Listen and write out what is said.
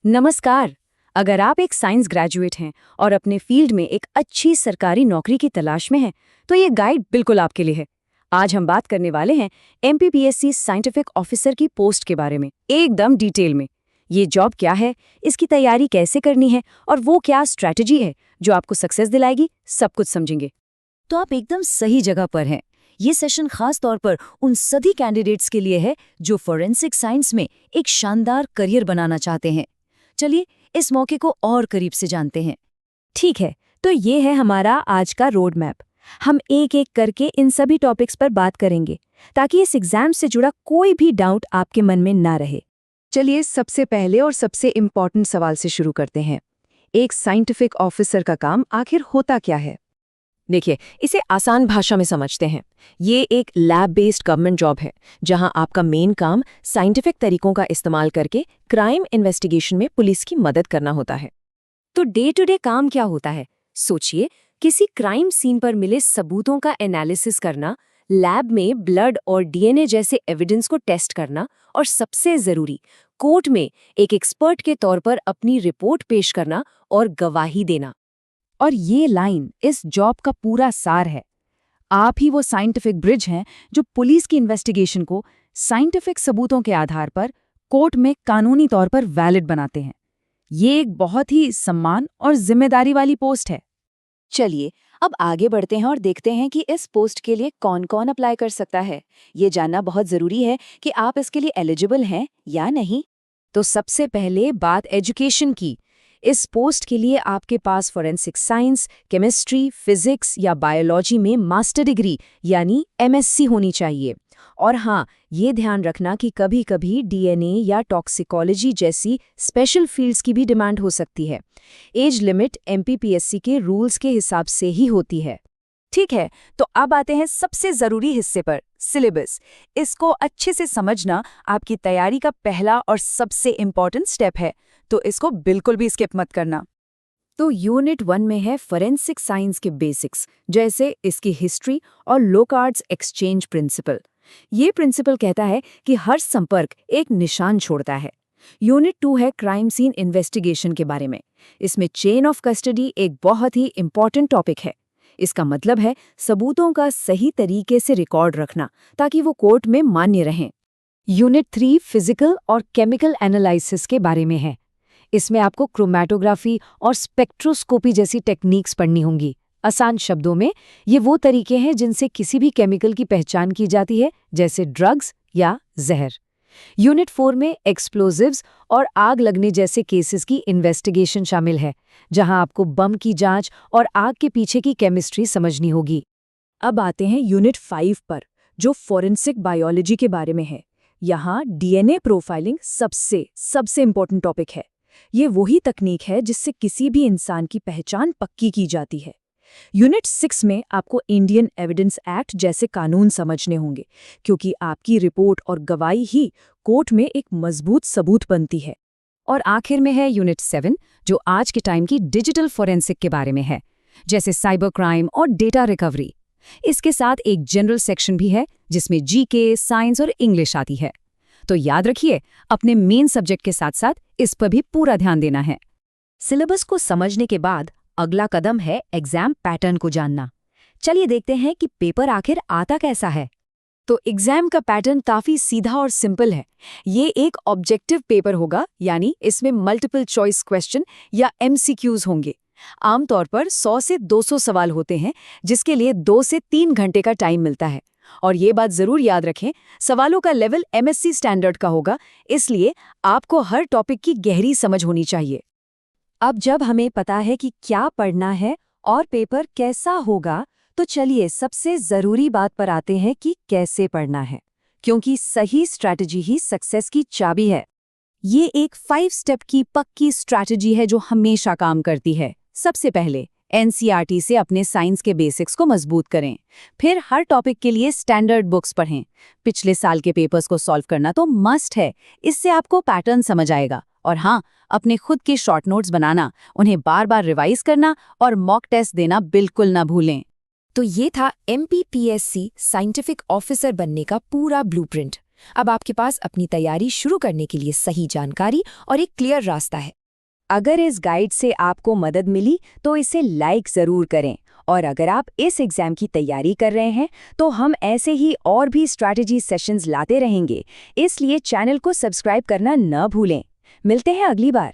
नमस्कार। अगर आप एक साइंस ग्रेजुएट हैं और अपने फील्ड में एक अच्छी सरकारी नौकरी की तलाश में हैं, तो ये गाइड बिल्कुल आपके लिए है। आज हम बात करने वाले हैं एमपीपीएससी साइंटिफिक ऑफिसर की पोस्ट के बारे में, एकदम डिटेल में। ये जॉब क्या है, इसकी तैयारी कैसे करनी है और वो क्या स्ट्रैटेजी है जो आपको सक्सेस दिलाएगी, सब कुछ समझेंगे। तो आप एकदम सही जगह पर हैं। ये सेशन खास तौर पर उन सभी कैंडिडेट्स के लिए है जो फोरेंसिक साइंस में एक शानदार करियर बनाना चाहते हैं। चलिए इस मौके को और करीब से जानते हैं। ठीक है, तो ये है हमारा आज का रोड मैप। हम एक एक करके इन सभी टॉपिक्स पर बात करेंगे ताकि इस एग्जाम से जुड़ा कोई भी डाउट आपके मन में ना रहे। चलिए सबसे पहले और सबसे इम्पॉर्टेंट सवाल से शुरू करते हैं। एक साइंटिफिक ऑफिसर का काम आखिर होता क्या है? देखिए, इसे आसान भाषा में समझते हैं। ये एक लैब बेस्ड गवर्नमेंट जॉब है जहां आपका मेन काम साइंटिफिक तरीकों का इस्तेमाल करके क्राइम इन्वेस्टिगेशन में पुलिस की मदद करना होता है। तो डे टू डे काम क्या होता है? सोचिए, किसी क्राइम सीन पर मिले सबूतों का एनालिसिस करना, लैब में ब्लड और डीएनए जैसे एविडेंस को टेस्ट करना और सबसे जरूरी, कोर्ट में एक एक्सपर्ट के तौर पर अपनी रिपोर्ट पेश करना और गवाही देना। और ये लाइन इस जॉब का पूरा सार है। आप ही वो साइंटिफिक ब्रिज हैं जो पुलिस की इन्वेस्टिगेशन को साइंटिफिक सबूतों के आधार पर कोर्ट में कानूनी तौर पर वैलिड बनाते हैं। ये एक बहुत ही सम्मान और जिम्मेदारी वाली पोस्ट है। चलिए अब आगे बढ़ते हैं और देखते हैं कि इस पोस्ट के लिए कौन कौन अप्लाई कर सकता है। ये जानना बहुत ज़रूरी है कि आप इसके लिए एलिजिबल हैं या नहीं। तो सबसे पहले बात एजुकेशन की। इस पोस्ट के लिए आपके पास फोरेंसिक साइंस, केमिस्ट्री, फिजिक्स या बायोलॉजी में मास्टर डिग्री यानी एमएससी होनी चाहिए। और हाँ, ये ध्यान रखना कि कभी-कभी डीएनए या टॉक्सिकोलॉजी जैसी स्पेशल फील्ड्स की भी डिमांड हो सकती है। एज लिमिट एमपीपीएससी के रूल्स के हिसाब से ही होती है। ठीक है, तो अब आते हैं सबसे जरूरी हिस्से पर, सिलेबस। इसको अच्छे से समझना आपकी तैयारी का पहला और सबसे इम्पॉर्टेंट स्टेप है, तो इसको बिल्कुल भी स्किप मत करना। तो यूनिट 1 में है फोरेंसिक साइंस के बेसिक्स, जैसे इसकी हिस्ट्री और लोकार्ड्स एक्सचेंज प्रिंसिपल। ये प्रिंसिपल कहता है कि हर संपर्क एक निशान छोड़ता है। यूनिट 2 है क्राइम सीन इन्वेस्टिगेशन के बारे में। इसमें चेन ऑफ कस्टडी एक बहुत ही इम्पॉर्टेंट टॉपिक है। इसका मतलब है सबूतों का सही तरीके से रिकॉर्ड रखना ताकि वो कोर्ट में मान्य रहें। यूनिट 3 फिजिकल और केमिकल एनालिसिस के बारे में है। इसमें आपको क्रोमैटोग्राफी और स्पेक्ट्रोस्कोपी जैसी टेक्निक्स पढ़नी होंगी। आसान शब्दों में, ये वो तरीके हैं जिनसे किसी भी केमिकल की पहचान की जाती है, जैसे ड्रग्स या जहर। यूनिट 4 में एक्सप्लोजिव्स और आग लगने जैसे केसेस की इन्वेस्टिगेशन शामिल है, जहां आपको बम की जांच और आग के पीछे की केमिस्ट्री समझनी होगी। अब आते हैं यूनिट 5 पर, जो फोरेंसिक बायोलॉजी के बारे में है। यहाँ डीएनए प्रोफाइलिंग सबसे इम्पोर्टेंट टॉपिक है। ये वही तकनीक है जिससे किसी भी इंसान की पहचान पक्की की जाती है। यूनिट 6 में आपको इंडियन एविडेंस एक्ट जैसे कानून समझने होंगे, क्योंकि आपकी रिपोर्ट और गवाही ही कोर्ट में एक मजबूत सबूत बनती है। और आखिर में है यूनिट 7, जो आज के टाइम की डिजिटल फोरेंसिक के बारे में है, जैसे साइबर क्राइम और डेटा रिकवरी। इसके साथ एक जनरल सेक्शन भी है जिसमें जीके, साइंस और इंग्लिश आती है। तो याद रखिए, अपने मेन सब्जेक्ट के साथ साथ इस पर भी पूरा ध्यान देना है। सिलेबस को समझने के बाद अगला कदम है एग्जाम पैटर्न को जानना। चलिए देखते हैं कि पेपर आखिर आता कैसा है। तो एग्जाम का पैटर्न काफी सीधा और सिंपल है। ये एक ऑब्जेक्टिव पेपर होगा, यानी इसमें मल्टीपल चॉइस क्वेश्चन या एमसीक्यूज होंगे। आमतौर पर 100 से 200 सवाल होते हैं, जिसके लिए 2 से 3 घंटे का टाइम मिलता है। और ये बात जरूर याद रखें, सवालों का लेवल एमएससी स्टैंडर्ड का होगा, इसलिए आपको हर टॉपिक की गहरी समझ होनी चाहिए। अब जब हमें पता है कि क्या पढ़ना है और पेपर कैसा होगा, तो चलिए सबसे जरूरी बात पर आते हैं कि कैसे पढ़ना है, क्योंकि सही स्ट्रैटेजी ही सक्सेस की चाबी है। ये एक 5 स्टेप की पक्की स्ट्रैटेजी है जो हमेशा काम करती है। सबसे पहले एनसीईआरटी से अपने साइंस के बेसिक्स को मजबूत करें। फिर हर टॉपिक के लिए स्टैंडर्ड बुक्स पढ़ें। पिछले साल के पेपर्स को सॉल्व करना तो मस्ट है, इससे आपको पैटर्न समझ आएगा। और हाँ, अपने खुद के शॉर्ट नोट्स बनाना, उन्हें बार बार रिवाइज करना और मॉक टेस्ट देना बिल्कुल ना भूलें। तो ये था एमपीपीएससी साइंटिफिक ऑफिसर बनने का पूरा ब्लूप्रिंट। अब आपके पास अपनी तैयारी शुरू करने के लिए सही जानकारी और एक क्लियर रास्ता है। अगर इस गाइड से आपको मदद मिली तो इसे लाइक ज़रूर करें, और अगर आप इस एग्ज़ाम की तैयारी कर रहे हैं तो हम ऐसे ही और भी स्ट्रैटेजी सेशंस लाते रहेंगे, इसलिए चैनल को सब्सक्राइब करना न भूलें। मिलते हैं अगली बार।